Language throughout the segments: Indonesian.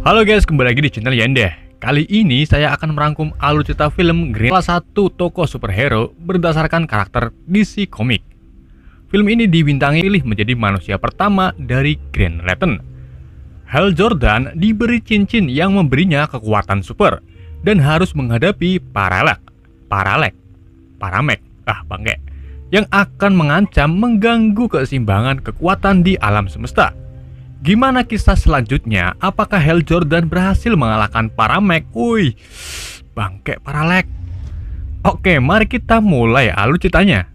Halo guys, kembali lagi di channel Yandeh. Kali ini saya akan merangkum alur cerita film Green, salah satu tokoh superhero berdasarkan karakter DC Comics. Film ini dibintangi pilih menjadi manusia pertama dari Green Lantern. Hal Jordan diberi cincin yang memberinya kekuatan super dan harus menghadapi Paramek yang akan mengancam mengganggu keseimbangan kekuatan di alam semesta. Gimana kisah selanjutnya? Apakah Hal Jordan berhasil mengalahkan Paramek? Paralek. Oke, mari kita mulai alur ceritanya.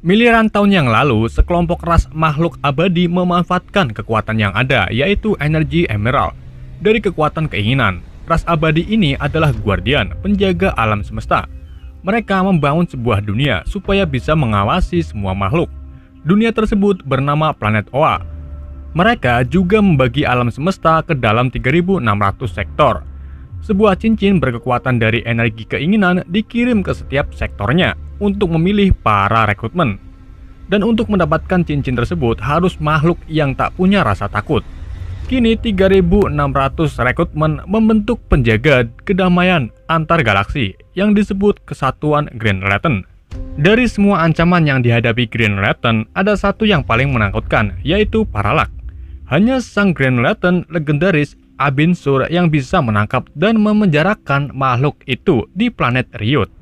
Miliaran tahun yang lalu, sekelompok ras makhluk abadi memanfaatkan kekuatan yang ada, yaitu energi emerald. Dari kekuatan keinginan, ras abadi ini adalah guardian, penjaga alam semesta. Mereka membangun sebuah dunia supaya bisa mengawasi semua makhluk. Dunia tersebut bernama planet Oa. Mereka juga membagi alam semesta ke dalam 3.600 sektor. Sebuah cincin berkekuatan dari energi keinginan dikirim ke setiap sektornya untuk memilih para rekrutmen. Dan untuk mendapatkan cincin tersebut harus makhluk yang tak punya rasa takut. Kini 3.600 rekrutmen membentuk penjaga kedamaian antar galaksi yang disebut Kesatuan Green Lantern. Dari semua ancaman yang dihadapi Green Lantern, ada satu yang paling menakutkan, yaitu Parallax. Hanya sang Green Lantern legendaris Abin Sur yang bisa menangkap dan memenjarakan makhluk itu di planet Riot.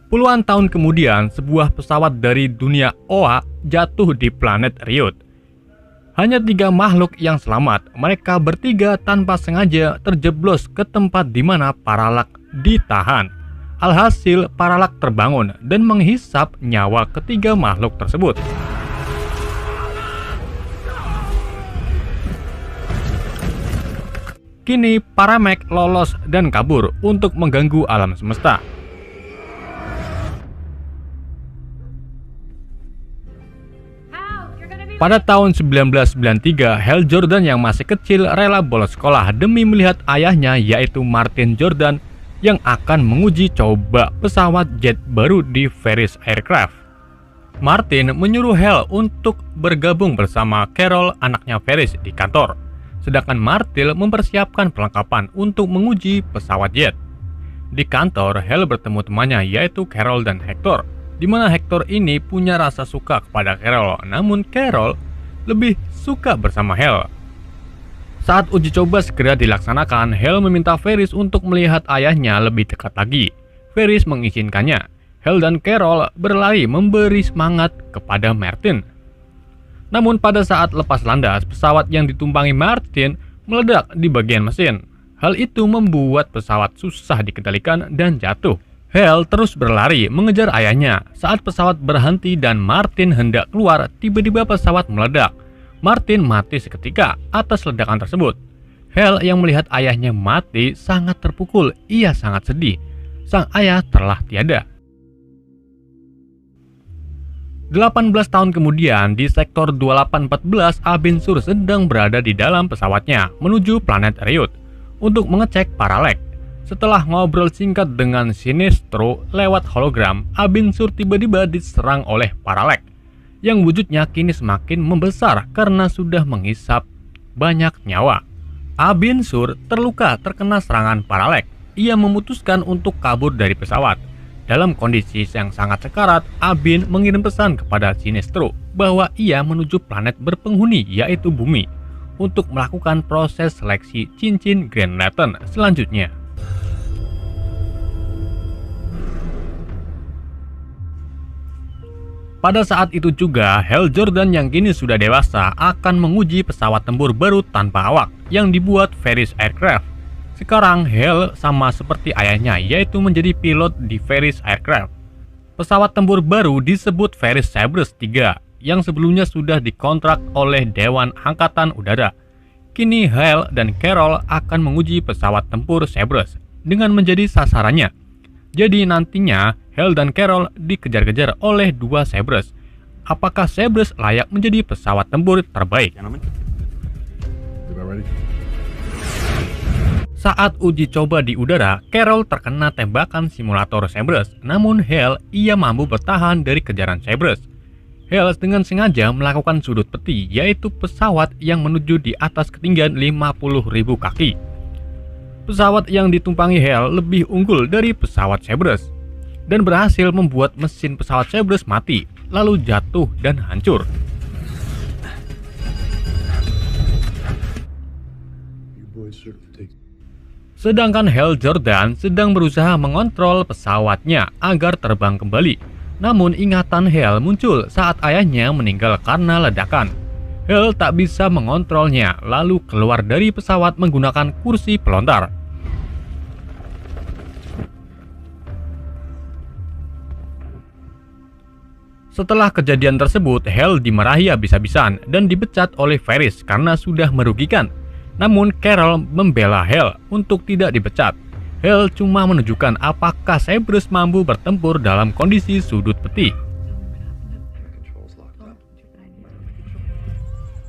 Puluhan tahun kemudian, sebuah pesawat dari dunia Oa jatuh di planet Riot. Hanya 3 makhluk yang selamat. Mereka bertiga tanpa sengaja terjeblos ke tempat di mana Parallax ditahan. Alhasil, Parallax terbangun dan menghisap nyawa ketiga makhluk tersebut. Kini, Paramek lolos dan kabur untuk mengganggu alam semesta. Pada tahun 1993, Hal Jordan yang masih kecil rela bolos sekolah demi melihat ayahnya, yaitu Martin Jordan, yang akan menguji coba pesawat jet baru di Ferris Aircraft. Martin menyuruh Hal untuk bergabung bersama Carol, anaknya Ferris, di kantor. Sedangkan Martin mempersiapkan perlengkapan untuk menguji pesawat jet. Di kantor, Hal bertemu temannya, yaitu Carol dan Hector, di mana Hector ini punya rasa suka kepada Carol, namun Carol lebih suka bersama Hal. Saat uji coba segera dilaksanakan, Hal meminta Ferris untuk melihat ayahnya lebih dekat lagi. Ferris mengizinkannya. Hal dan Carol berlari memberi semangat kepada Martin. Namun pada saat lepas landas, pesawat yang ditumpangi Martin meledak di bagian mesin. Hal itu membuat pesawat susah dikendalikan dan jatuh. Hal terus berlari mengejar ayahnya. Saat pesawat berhenti dan Martin hendak keluar, tiba-tiba pesawat meledak. Martin mati seketika atas ledakan tersebut. Hal yang melihat ayahnya mati sangat terpukul. Ia sangat sedih. Sang ayah telah tiada. 18 tahun kemudian, di sektor 2814, Abin Sur sedang berada di dalam pesawatnya menuju planet Riot untuk mengecek Parallax. Setelah ngobrol singkat dengan Sinestro lewat hologram, Abin Sur tiba-tiba diserang oleh Parallax, yang wujudnya kini semakin membesar karena sudah menghisap banyak nyawa. Abin Sur terluka terkena serangan Parallax. Ia memutuskan untuk kabur dari pesawat. Dalam kondisi yang sangat sekarat, Abin mengirim pesan kepada Sinestro bahwa ia menuju planet berpenghuni, yaitu Bumi, untuk melakukan proses seleksi cincin Green Lantern selanjutnya. Pada saat itu juga, Hal Jordan yang kini sudah dewasa akan menguji pesawat tempur baru tanpa awak yang dibuat Ferris Aircraft. Sekarang Hal sama seperti ayahnya, yaitu menjadi pilot di Ferris Aircraft. Pesawat tempur baru disebut Ferris Cerberus 3 yang sebelumnya sudah dikontrak oleh Dewan Angkatan Udara. Kini Hal dan Carol akan menguji pesawat tempur Cerberus dengan menjadi sasarannya. Jadi nantinya Hal dan Carol dikejar-kejar oleh 2 Cerberus. Apakah Cerberus layak menjadi pesawat tempur terbaik? Saat uji coba di udara, Carol terkena tembakan simulator Cerberus. Namun Hal, ia mampu bertahan dari kejaran Cerberus. Hel dengan sengaja melakukan sudut peti, yaitu pesawat yang menuju di atas ketinggian 50.000 kaki. Pesawat yang ditumpangi Hel lebih unggul dari pesawat Cerberus dan berhasil membuat mesin pesawat Cerberus mati, lalu jatuh dan hancur. Sedangkan Hal Jordan sedang berusaha mengontrol pesawatnya agar terbang kembali. Namun ingatan Hal muncul saat ayahnya meninggal karena ledakan. Hal tak bisa mengontrolnya, lalu keluar dari pesawat menggunakan kursi pelontar. Setelah kejadian tersebut, Hal dimarahi habis-habisan dan dipecat oleh Ferris karena sudah merugikan. Namun Carol membela Hal untuk tidak dipecat. Hal cuma menunjukkan apakah Cerberus mampu bertempur dalam kondisi sudut peti.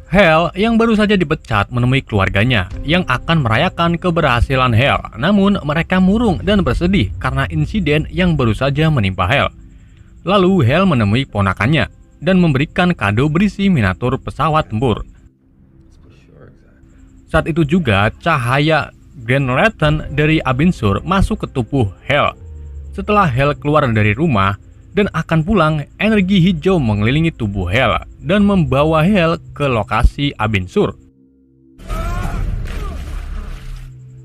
Hal yang baru saja dipecat menemui keluarganya yang akan merayakan keberhasilan Hal. Namun mereka murung dan bersedih karena insiden yang baru saja menimpa Hal. Lalu Hal menemui ponakannya dan memberikan kado berisi miniatur pesawat tempur. Saat itu juga cahaya Green Lantern dari Abin Sur masuk ke tubuh Hal. Setelah Hal keluar dari rumah dan akan pulang, energi hijau mengelilingi tubuh Hal dan membawa Hal ke lokasi Abin Sur.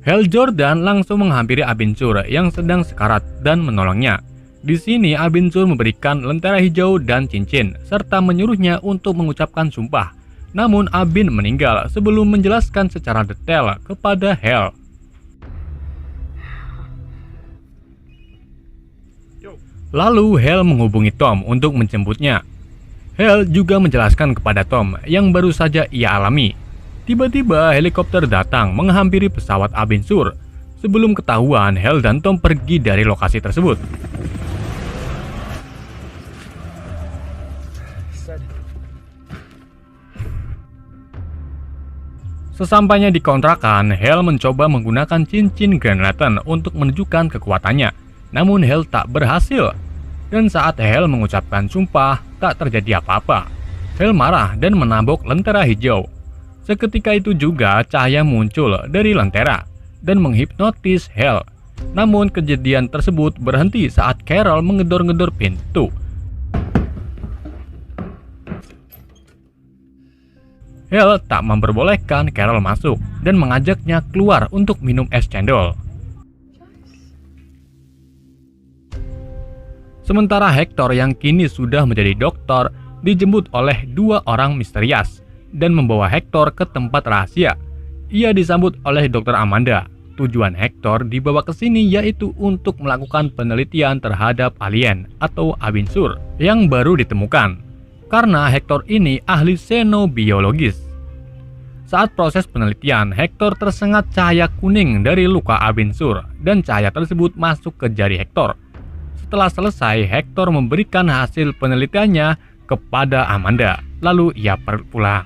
Hal Jordan langsung menghampiri Abin Sur yang sedang sekarat dan menolongnya. Di sini Abin Sur memberikan lentera hijau dan cincin serta menyuruhnya untuk mengucapkan sumpah. Namun Abin meninggal sebelum menjelaskan secara detail kepada Hal. Lalu Hal menghubungi Tom untuk menjemputnya. Hal juga menjelaskan kepada Tom yang baru saja ia alami. Tiba-tiba helikopter datang menghampiri pesawat Abin Sur. Sebelum ketahuan, Hal dan Tom pergi dari lokasi tersebut. Sesampainya di kontrakan, Hal mencoba menggunakan cincin Green Lantern untuk menunjukkan kekuatannya. Namun Hal tak berhasil. Dan saat Hal mengucapkan sumpah, tak terjadi apa-apa. Hal marah dan menambok lentera hijau. Seketika itu juga cahaya muncul dari lentera dan menghipnotis Hal. Namun kejadian tersebut berhenti saat Carol mengedor-ngedor pintu. Hal tak memperbolehkan Carol masuk dan mengajaknya keluar untuk minum es cendol. Sementara Hector yang kini sudah menjadi dokter dijemput oleh dua orang misterius dan membawa Hector ke tempat rahasia. Ia disambut oleh Dr. Amanda. Tujuan Hector dibawa ke sini yaitu untuk melakukan penelitian terhadap alien atau Abin Sur yang baru ditemukan. Karena Hector ini ahli xenobiologis. Saat proses penelitian, Hector tersengat cahaya kuning dari luka Abin Sur dan cahaya tersebut masuk ke jari Hector. Setelah selesai, Hector memberikan hasil penelitiannya kepada Amanda. Lalu ia pulang.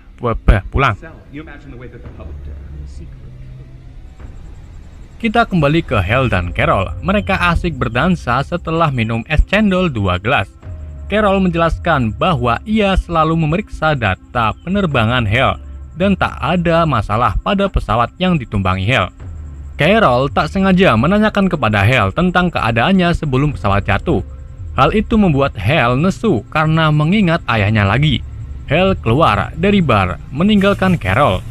Kita kembali ke Hal dan Carol. Mereka asik berdansa setelah minum es cendol 2 gelas. Carol menjelaskan bahwa ia selalu memeriksa data penerbangan Hal dan tak ada masalah pada pesawat yang ditumpangi Hal. Carol tak sengaja menanyakan kepada Hal tentang keadaannya sebelum pesawat jatuh. Hal itu membuat Hal nesu karena mengingat ayahnya lagi. Hal keluar dari bar, meninggalkan Carol.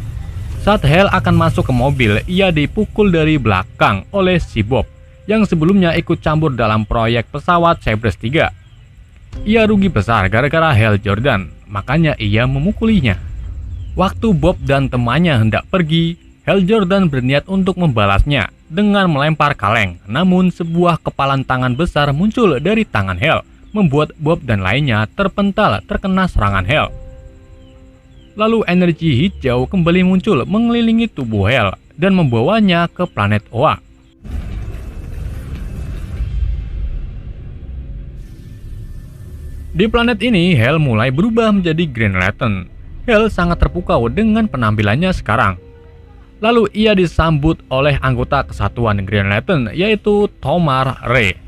Saat Hal akan masuk ke mobil, ia dipukul dari belakang oleh si Bob yang sebelumnya ikut campur dalam proyek pesawat Cerberus 3. Ia rugi besar gara-gara Hal Jordan, makanya ia memukulinya. Waktu Bob dan temannya hendak pergi, Hal Jordan berniat untuk membalasnya dengan melempar kaleng. Namun sebuah kepalan tangan besar muncul dari tangan Hal, membuat Bob dan lainnya terpental terkena serangan Hal. Lalu energi hijau kembali muncul mengelilingi tubuh Hal dan membawanya ke planet Oa. Di planet ini, Hal mulai berubah menjadi Green Lantern. Hal sangat terpukau dengan penampilannya sekarang. Lalu ia disambut oleh anggota kesatuan Green Lantern yaitu Tomar Ray.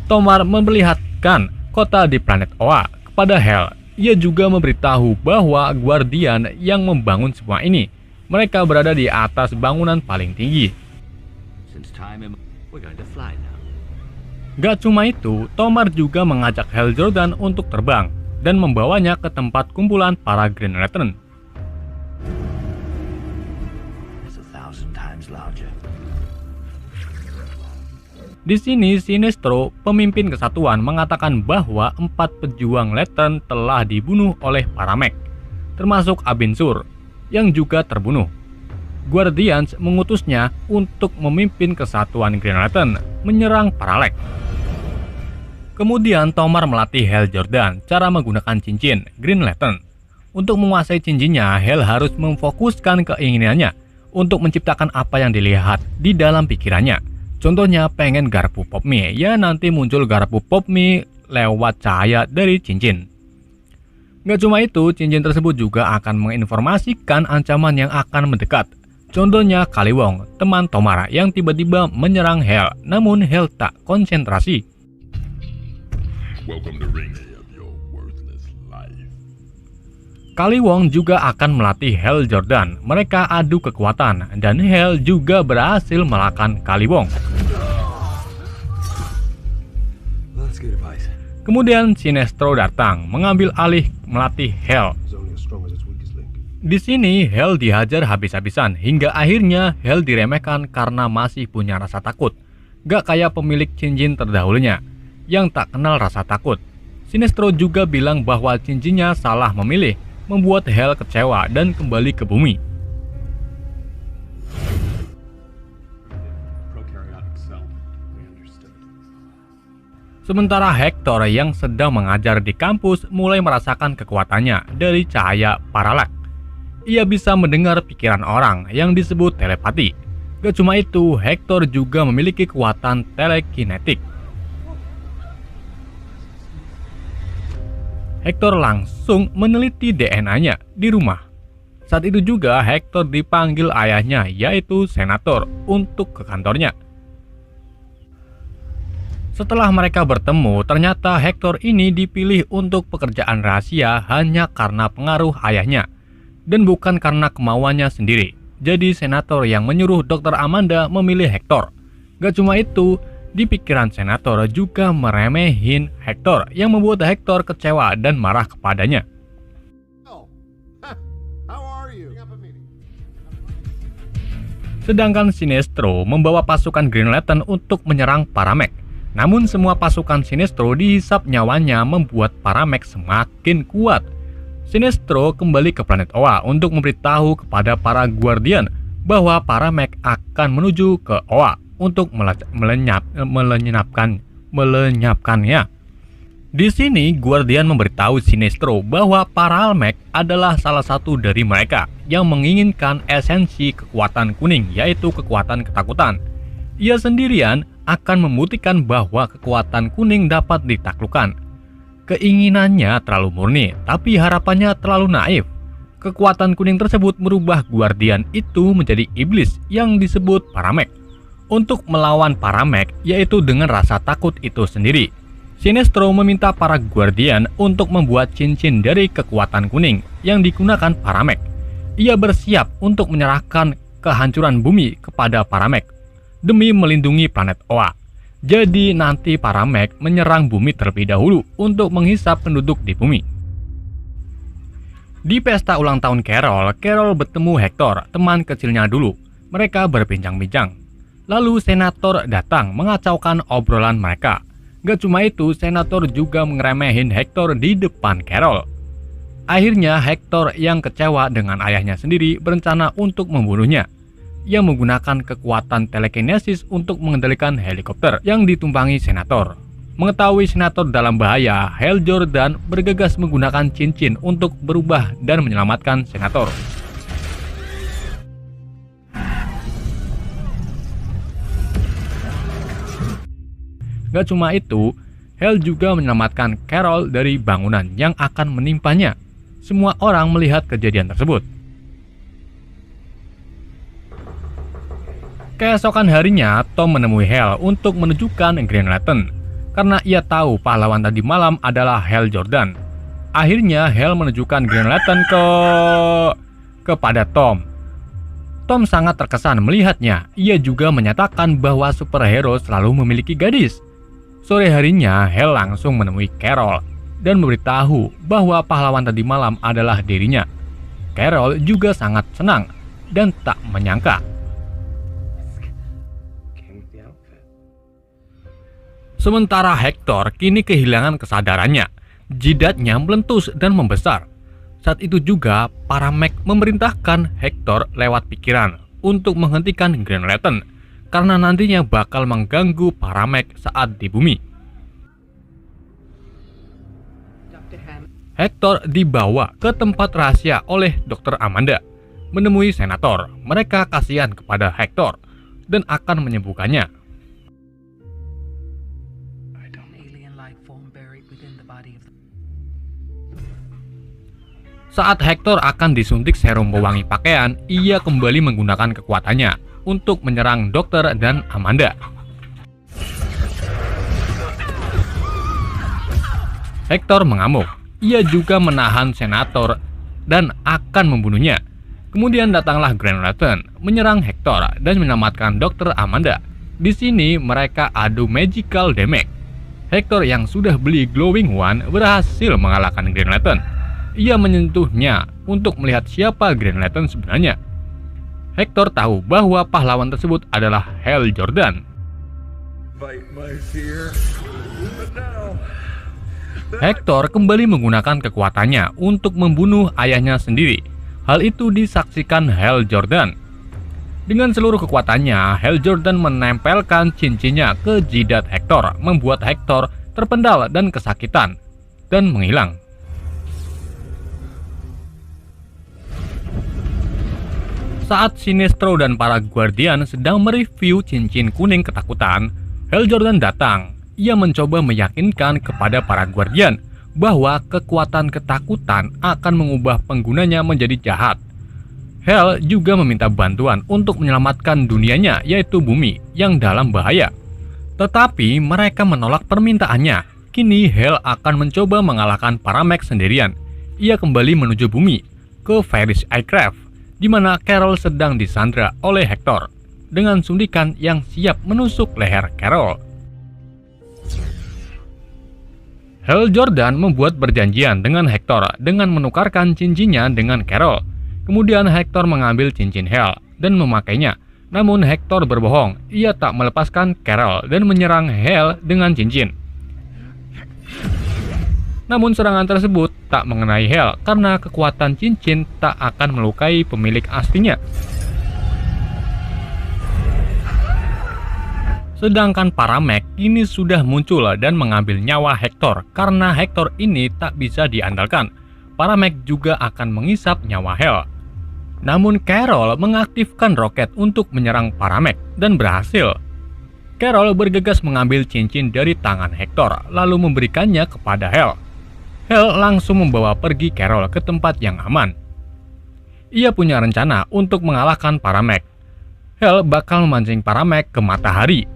Tomar memperlihatkan kota di planet Oa kepada Hal Ia juga memberitahu bahwa Guardian yang membangun semua ini. Mereka berada di atas bangunan paling tinggi. Gak cuma itu, Tomar juga mengajak Hal Jordan untuk terbang dan membawanya ke tempat kumpulan para Green Lantern. Di sini, Sinestro, pemimpin kesatuan, mengatakan bahwa 4 pejuang Lantern telah dibunuh oleh Paramech, termasuk Abin Sur, yang juga terbunuh. Guardians mengutusnya untuk memimpin kesatuan Green Lantern menyerang Parallax. Kemudian Tomar melatih Hal Jordan cara menggunakan cincin Green Lantern. Untuk menguasai cincinnya, Hal harus memfokuskan keinginannya untuk menciptakan apa yang dilihat di dalam pikirannya. Contohnya pengen garpu pop mie, ya nanti muncul garpu pop mie lewat cahaya dari cincin. Gak cuma itu, cincin tersebut juga akan menginformasikan ancaman yang akan mendekat. Contohnya Kaliwong, teman Tomar yang tiba-tiba menyerang Hal, namun Hal tak konsentrasi. Kaliwong juga akan melatih Hal Jordan. Mereka adu kekuatan dan Hal juga berhasil melahkan Kaliwong. Kemudian Sinestro datang mengambil alih melatih Hal. Di sini Hal dihajar habis-habisan hingga akhirnya Hal diremehkan karena masih punya rasa takut. Gak kayak pemilik cincin terdahulunya yang tak kenal rasa takut. Sinestro juga bilang bahwa cincinnya salah memilih, membuat Hal kecewa dan kembali ke bumi. Sementara Hector yang sedang mengajar di kampus mulai merasakan kekuatannya dari cahaya Parallax. Ia bisa mendengar pikiran orang yang disebut telepati. Gak cuma itu, Hector juga memiliki kekuatan telekinetik. Hector langsung meneliti DNA-nya di rumah. Saat itu juga Hector dipanggil ayahnya, yaitu Senator, untuk ke kantornya. Setelah mereka bertemu, ternyata Hector ini dipilih untuk pekerjaan rahasia hanya karena pengaruh ayahnya, dan bukan karena kemauannya sendiri. Jadi Senator yang menyuruh Dr. Amanda memilih Hector. Gak cuma itu, di pikiran Senator juga meremehin Hector yang membuat Hector kecewa dan marah kepadanya. Sedangkan Sinestro membawa pasukan Green Lantern untuk menyerang Paramech. Namun semua pasukan Sinestro dihisap nyawanya membuat Paramech semakin kuat. Sinestro kembali ke planet Oa untuk memberitahu kepada para Guardian bahwa Paramech akan menuju ke Oa untuk melenyapkannya. Di sini Guardian memberitahu Sinestro bahwa Paramech adalah salah satu dari mereka yang menginginkan esensi kekuatan kuning, yaitu kekuatan ketakutan. Ia sendirian akan membuktikan bahwa kekuatan kuning dapat ditaklukkan. Keinginannya terlalu murni, tapi harapannya terlalu naif. Kekuatan kuning tersebut merubah Guardian itu menjadi iblis yang disebut Paramech. Untuk melawan Paramech, yaitu dengan rasa takut itu sendiri, Sinestro meminta para Guardian untuk membuat cincin dari kekuatan kuning yang digunakan Paramech. Ia bersiap untuk menyerahkan kehancuran bumi kepada Paramech demi melindungi planet Oa. Jadi nanti Paramech menyerang bumi terlebih dahulu untuk menghisap penduduk di bumi. Di pesta ulang tahun Carol bertemu Hector, teman kecilnya dulu. Mereka berbincang-bincang. Lalu Senator datang mengacaukan obrolan mereka. Gak cuma itu, Senator juga ngeremehin Hector di depan Carol. Akhirnya Hector yang kecewa dengan ayahnya sendiri berencana untuk membunuhnya. Ia menggunakan kekuatan telekinesis untuk mengendalikan helikopter yang ditumpangi Senator. Mengetahui Senator dalam bahaya, Hal Jordan bergegas menggunakan cincin untuk berubah dan menyelamatkan Senator. Gak cuma itu, Hal juga menyelamatkan Carol dari bangunan yang akan menimpanya. Semua orang melihat kejadian tersebut. Keesokan harinya, Tom menemui Hal untuk menunjukkan Green Lantern, karena ia tahu pahlawan tadi malam adalah Hal Jordan. Akhirnya Hal menunjukkan Green Lantern kepada Tom. Tom sangat terkesan melihatnya. Ia juga menyatakan bahwa superhero selalu memiliki gadis. Sore harinya, Hal langsung menemui Carol dan memberitahu bahwa pahlawan tadi malam adalah dirinya. Carol juga sangat senang dan tak menyangka. Sementara Hector kini kehilangan kesadarannya. Jidatnya meletus dan membesar. Saat itu juga, Paramek memerintahkan Hector lewat pikiran untuk menghentikan Green Lantern karena nantinya bakal mengganggu Paramek saat di bumi. Hector dibawa ke tempat rahasia oleh Dr. Amanda, menemui senator. Mereka kasihan kepada Hector dan akan menyembuhkannya. Saat Hector akan disuntik serum pewangi pakaian, ia kembali menggunakan kekuatannya untuk menyerang dokter dan Amanda. Hector mengamuk. Ia juga menahan senator dan akan membunuhnya. Kemudian datanglah Green Lantern menyerang Hector dan menyelamatkan dokter Amanda. Di sini mereka adu magical damage. Hector yang sudah beli Glowing One berhasil mengalahkan Green Lantern. Ia menyentuhnya untuk melihat siapa Green Lantern sebenarnya. Hector tahu bahwa pahlawan tersebut adalah Hal Jordan. Hector kembali menggunakan kekuatannya untuk membunuh ayahnya sendiri. Hal itu disaksikan Hal Jordan. Dengan seluruh kekuatannya, Hal Jordan menempelkan cincinnya ke jidat Hector, membuat Hector terpendal dan kesakitan dan menghilang. Saat Sinestro dan para Guardian sedang mereview cincin kuning ketakutan, Hal Jordan datang. Ia mencoba meyakinkan kepada para Guardian bahwa kekuatan ketakutan akan mengubah penggunanya menjadi jahat. Hal juga meminta bantuan untuk menyelamatkan dunianya, yaitu bumi, yang dalam bahaya. Tetapi mereka menolak permintaannya. Kini Hal akan mencoba mengalahkan Paramek sendirian. Ia kembali menuju bumi, ke Ferris Aircraft, di mana Carol sedang disandra oleh Hector dengan suntikan yang siap menusuk leher Carol. Hal Jordan membuat perjanjian dengan Hector dengan menukarkan cincinnya dengan Carol. Kemudian Hector mengambil cincin Hal dan memakainya. Namun Hector berbohong, ia tak melepaskan Carol dan menyerang Hal dengan cincin. Namun serangan tersebut tak mengenai Hal karena kekuatan cincin tak akan melukai pemilik aslinya. Sedangkan Paramek kini sudah muncul dan mengambil nyawa Hector karena Hector ini tak bisa diandalkan. Paramek juga akan mengisap nyawa Hal. Namun Carol mengaktifkan roket untuk menyerang Paramek dan berhasil. Carol bergegas mengambil cincin dari tangan Hector lalu memberikannya kepada Hal. Hal langsung membawa pergi Carol ke tempat yang aman. Ia punya rencana untuk mengalahkan Paramek. Hal bakal memancing Paramek ke matahari.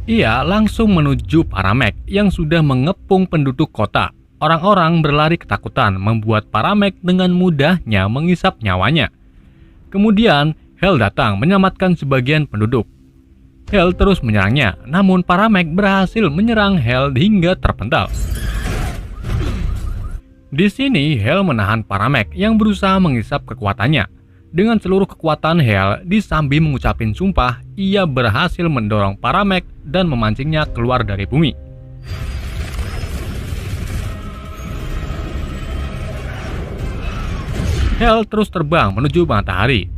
Ia langsung menuju Paramek yang sudah mengepung penduduk kota. Orang-orang berlari ketakutan membuat Paramek dengan mudahnya mengisap nyawanya. Kemudian Hal datang menyelamatkan sebagian penduduk. Hal terus menyerangnya, namun Paramek berhasil menyerang Hal hingga terpental. Di sini Hal menahan Paramek yang berusaha mengisap kekuatannya. Dengan seluruh kekuatan Hal, disambi mengucapin sumpah, ia berhasil mendorong Paramek dan memancingnya keluar dari bumi. Hal terus terbang menuju matahari.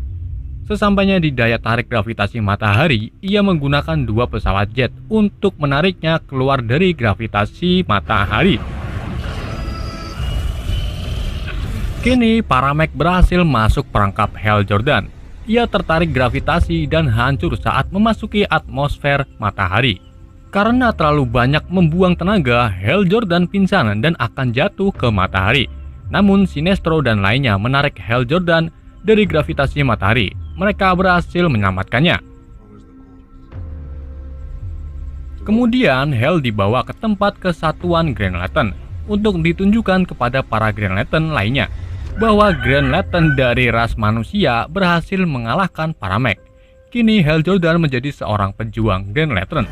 Sesampainya di daya tarik gravitasi matahari, ia menggunakan 2 pesawat jet untuk menariknya keluar dari gravitasi matahari. Kini Paramek berhasil masuk perangkap Hal Jordan. Ia tertarik gravitasi dan hancur saat memasuki atmosfer matahari. Karena terlalu banyak membuang tenaga, Hal Jordan pingsan dan akan jatuh ke matahari. Namun Sinestro dan lainnya menarik Hal Jordan dari gravitasi matahari. Mereka berhasil menyelamatkannya. Kemudian Hal dibawa ke tempat kesatuan Green Lantern untuk ditunjukkan kepada para Green Lantern lainnya bahwa Green Lantern dari ras manusia berhasil mengalahkan para Meg. Kini Hal Jordan menjadi seorang pejuang Green Lantern.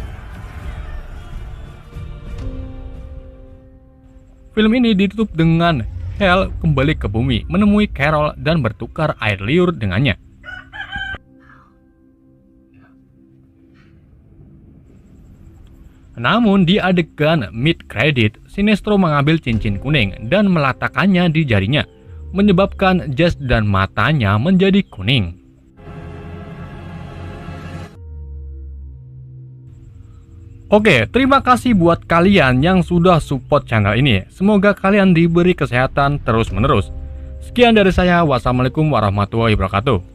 Film ini ditutup dengan Hal kembali ke bumi, menemui Carol dan bertukar air liur dengannya. Namun di adegan mid credit, Sinestro mengambil cincin kuning dan meletakkannya di jarinya, menyebabkan jas dan matanya menjadi kuning. Oke, terima kasih buat kalian yang sudah support channel ini. Semoga kalian diberi kesehatan terus-menerus. Sekian dari saya, wassalamualaikum warahmatullahi wabarakatuh.